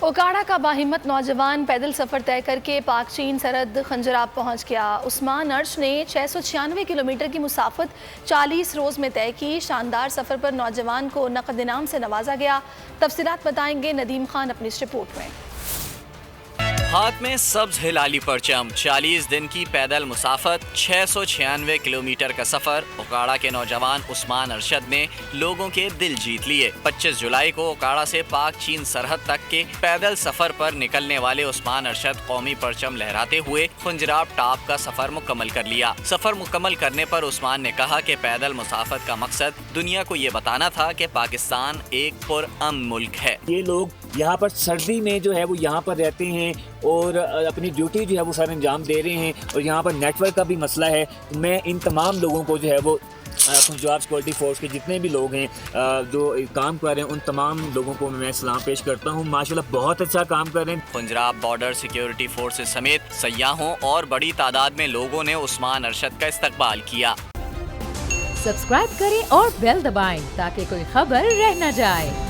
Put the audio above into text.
ओकाड़ा का बाहिम्मत नौजवान पैदल सफ़र तय करके पाक चीन सरहद खंजराब पहुंच गया। उस्मान अर्श ने 696 किलोमीटर की मुसाफत 40 रोज़ में तय की। शानदार सफ़र पर नौजवान को नक़द इनाम से नवाजा गया। तफसीलात बताएंगे नदीम खान अपनी इस रिपोर्ट में। हाथ में सब्ज हिलाली परचम, 40 दिन की पैदल मुसाफत, 696 किलोमीटर का सफर। ओकाड़ा के नौजवान उस्मान अरशद ने लोगों के दिल जीत लिए। 25 जुलाई को ओकाड़ा से पाक चीन सरहद तक के पैदल सफर पर निकलने वाले उस्मान अरशद कौमी परचम लहराते हुए खुंजराब टॉप का सफर मुकम्मल कर लिया। सफर मुकम्मल करने पर उस्मान ने कहा कि पैदल मुसाफत का मकसद दुनिया को ये बताना था कि पाकिस्तान एक पुरअमन मुल्क है। ये लोग यहाँ पर सर्दी में जो है वो यहाँ पर रहते हैं और अपनी ड्यूटी जो है वो सर अंजाम दे रहे हैं, और यहाँ पर नेटवर्क का भी मसला है। मैं इन तमाम लोगों को जो है वो पंजाब सिक्योरिटी फोर्स के जितने भी लोग हैं जो काम कर रहे हैं, उन तमाम लोगों को मैं सलाम पेश करता हूँ। माशाल्लाह बहुत अच्छा काम कर रहे हैं। खुंजराब बॉर्डर सिक्योरिटी फोर्सेस समेत सयाहों और बड़ी तादाद में लोगों ने उस्मान अरशद का इस्तकबाल किया। सब्सक्राइब करें और बेल दबाएं ताकि कोई खबर रह न जाए।